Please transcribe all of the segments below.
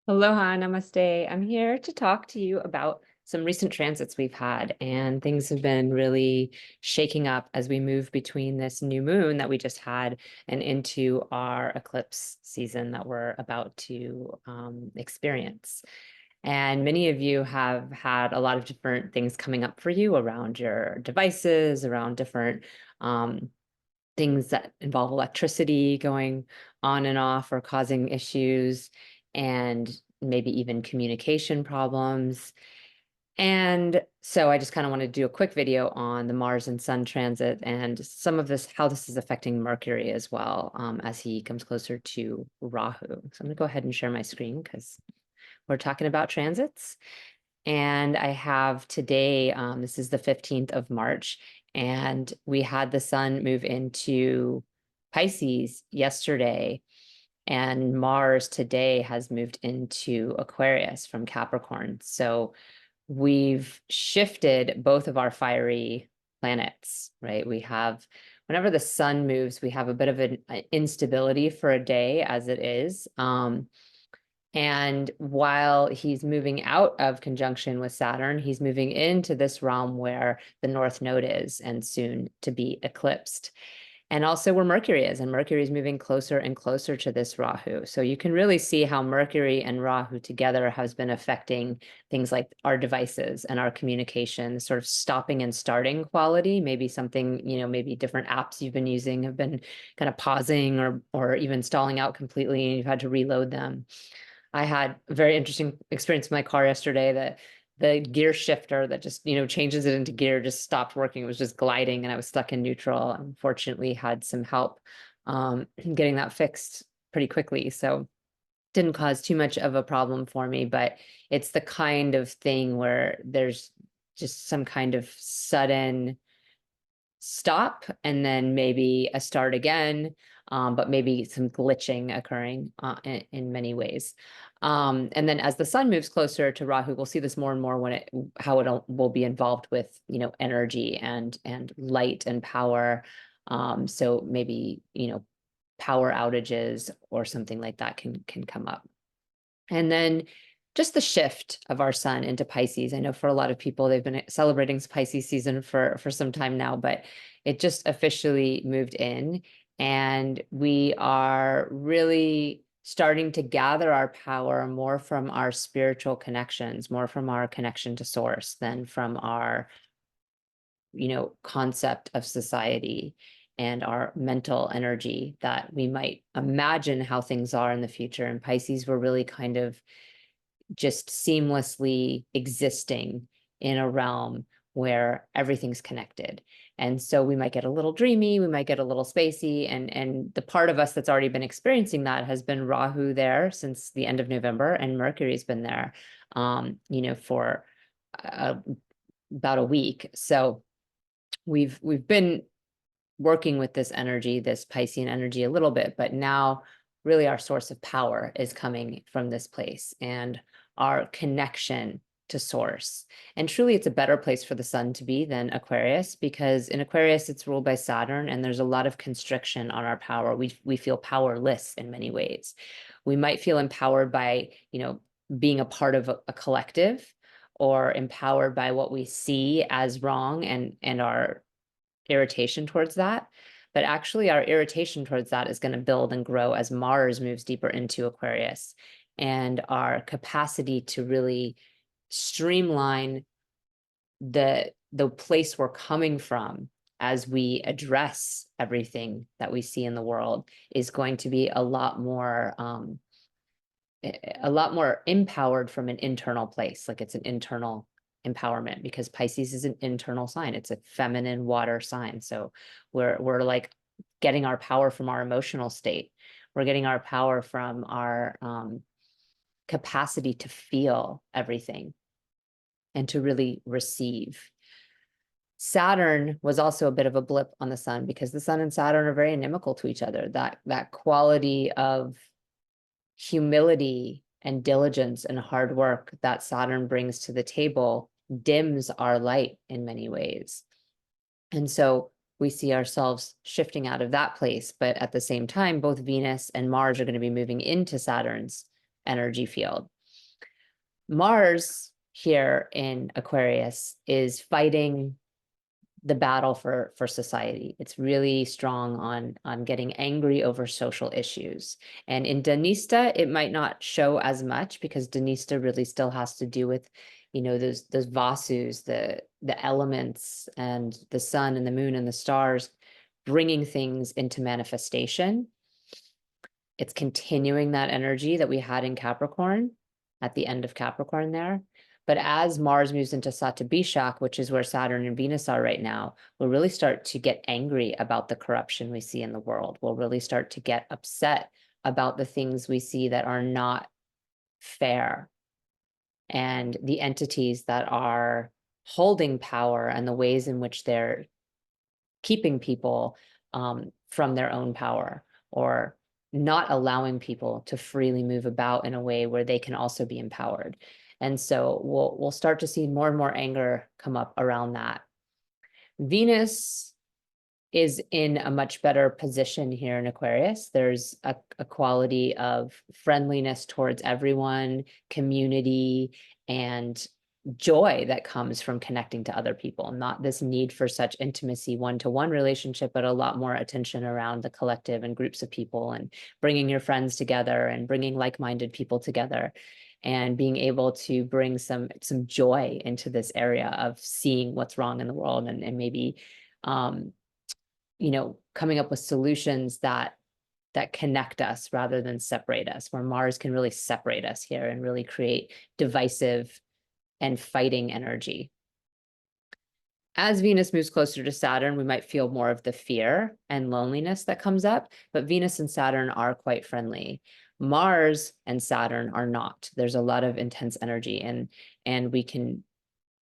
Aloha, namaste. I'm here to talk to you about some recent transits we've had, and things have been really shaking up as we move between this new moon that we just had and into our eclipse season that we're about to experience. And many of you have had a lot of different things coming up for you around your devices, around different um, things that involve electricity going on and off or causing issues, and maybe even communication problems. And so I just kind of want to do a quick video on the Mars and Sun transit and some of this, how this is affecting Mercury as well, as he comes closer to Rahu. So I'm going to go ahead and share my screen because we're talking about transits. And I have today, this is the 15th of March, and we had the sun move into Pisces yesterday, and Mars today has moved into Aquarius from Capricorn. So we've shifted both of our fiery planets, right? We have, whenever the sun moves, we have a bit of an instability for a day as it is. And while he's moving out of conjunction with Saturn, he's moving into this realm where the North Node is and soon to be eclipsed. And also where Mercury is, and Mercury is moving closer and closer to this Rahu. So you can really see how Mercury and Rahu together has been affecting things like our devices and our communication, sort of stopping and starting quality. Maybe something, maybe different apps you've been using have been kind of pausing or even stalling out completely, and you've had to reload them. I had a very interesting experience with my car yesterday that the gear shifter that just, changes it into gear just stopped working. It was just gliding and I was stuck in neutral. Unfortunately, had some help getting that fixed pretty quickly. So didn't cause too much of a problem for me, but it's the kind of thing where there's just some kind of sudden stop and then maybe a start again, but maybe some glitching occurring in many ways. And then as the sun moves closer to Rahu, we'll see this more and more when how it will be involved with, energy and light and power. So maybe, power outages or something like that can come up. And then just the shift of our sun into Pisces. I know for a lot of people, they've been celebrating Pisces season for some time now, but it just officially moved in. And we are really starting to gather our power more from our spiritual connections, more from our connection to source than from our, concept of society and our mental energy that we might imagine how things are in the future. And Pisces were really kind of just seamlessly existing in a realm where everything's connected. And so we might get a little dreamy, we might get a little spacey, and the part of us that's already been experiencing that has been Rahu there since the end of November, and Mercury's been there, for about a week. So we've been working with this energy, this Piscean energy a little bit, but now really our source of power is coming from this place and our connection to source. And truly, it's a better place for the sun to be than Aquarius, because in Aquarius, it's ruled by Saturn and there's a lot of constriction on our power. We feel powerless in many ways. We might feel empowered by, being a part of a collective, or empowered by what we see as wrong and our irritation towards that. But actually, our irritation towards that is going to build and grow as Mars moves deeper into Aquarius. And our capacity to really streamline the place we're coming from as we address everything that we see in the world is going to be a lot more empowered from an internal place. Like it's an internal empowerment, because Pisces is an internal sign. It's a feminine water sign. So we're like getting our power from our emotional state. We're getting our power from our capacity to feel everything and to really receive. Saturn was also a bit of a blip on the sun, because the sun and Saturn are very inimical to each other. That quality of humility and diligence and hard work that Saturn brings to the table dims our light in many ways. And so we see ourselves shifting out of that place. But at the same time, both Venus and Mars are going to be moving into Saturn's energy field. Mars here in Aquarius is fighting the battle for society. It's really strong on getting angry over social issues. And in Dhanista, it might not show as much because Dhanista really still has to do with, those vasus, the elements and the sun and the moon and the stars, bringing things into manifestation. It's continuing that energy that we had in Capricorn at the end of Capricorn there. But as Mars moves into Satabishak, which is where Saturn and Venus are right now, we'll really start to get angry about the corruption we see in the world. We'll really start to get upset about the things we see that are not fair, and the entities that are holding power and the ways in which they're keeping people from their own power, or not allowing people to freely move about in a way where they can also be empowered. And so we'll start to see more and more anger come up around that. Venus is in a much better position here in Aquarius. There's a quality of friendliness towards everyone, community, and joy that comes from connecting to other people. Not this need for such intimacy, one-to-one relationship, but a lot more attention around the collective and groups of people, and bringing your friends together and bringing like-minded people together, and being able to bring some joy into this area of seeing what's wrong in the world, and maybe coming up with solutions that connect us rather than separate us, where Mars can really separate us here and really create divisive and fighting energy. As Venus moves closer to Saturn, we might feel more of the fear and loneliness that comes up, but Venus and Saturn are quite friendly. Mars and Saturn are not. There's a lot of intense energy, and we can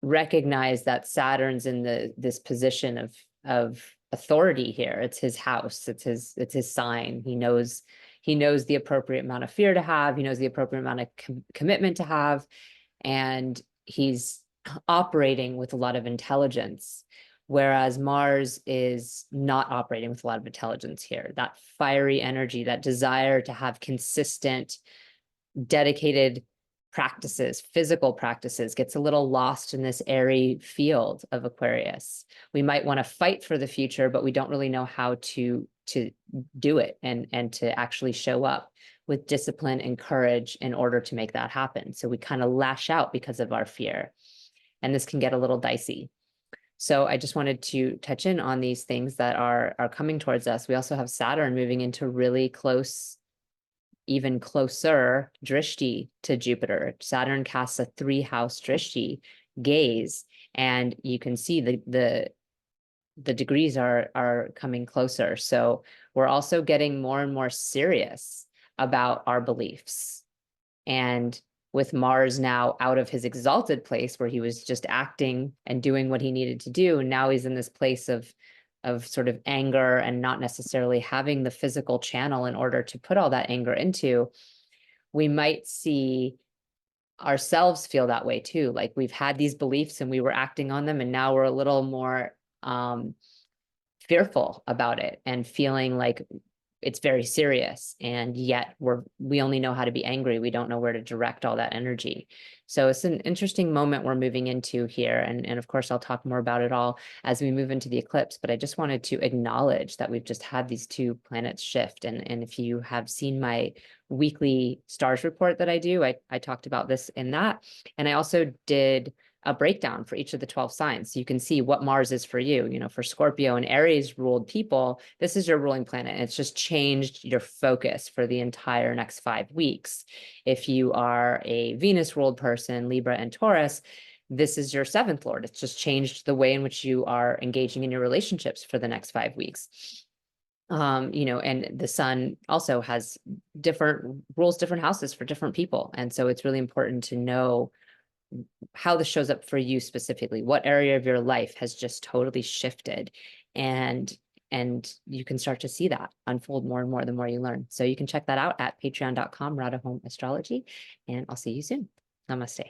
recognize that Saturn's in this position of authority here. It's his house. It's his sign. He knows the appropriate amount of fear to have. He knows the appropriate amount of commitment to have, and he's operating with a lot of intelligence, whereas Mars is not operating with a lot of intelligence here. That fiery energy, that desire to have consistent, dedicated practices, physical practices, gets a little lost in this airy field of Aquarius. We might want to fight for the future, but we don't really know how to do it and to actually show up with discipline and courage in order to make that happen. So we kind of lash out because of our fear, and this can get a little dicey. So I just wanted to touch in on these things that are coming towards us. We also have Saturn moving into really close, even closer drishti to Jupiter. Saturn casts a 3-house drishti gaze, and you can see the degrees are coming closer. So we're also getting more and more serious about our beliefs. And with Mars now out of his exalted place, where he was just acting and doing what he needed to do, and now he's in this place of sort of anger and not necessarily having the physical channel in order to put all that anger into, we might see ourselves feel that way too. Like we've had these beliefs and we were acting on them, and now we're a little more fearful about it and feeling like it's very serious, and yet we only know how to be angry. We don't know where to direct all that energy. So it's an interesting moment we're moving into here, and of course I'll talk more about it all as we move into the eclipse, but I just wanted to acknowledge that we've just had these 2 planets shift, and if you have seen my weekly stars report that I do, I talked about this in that, and I also did a breakdown for each of the 12 signs. So you can see what Mars is for you. For Scorpio and Aries ruled people, this is your ruling planet. And it's just changed your focus for the entire next 5 weeks. If you are a Venus ruled person, Libra and Taurus, this is your 7th lord. It's just changed the way in which you are engaging in your relationships for the next 5 weeks. And the sun also has different rules, different houses for different people. And so it's really important to know how this shows up for you specifically. What area of your life has just totally shifted, and you can start to see that unfold more and more the more you learn. So you can check that out at patreon.com/Radha Home Astrology, and I'll see you soon. Namaste.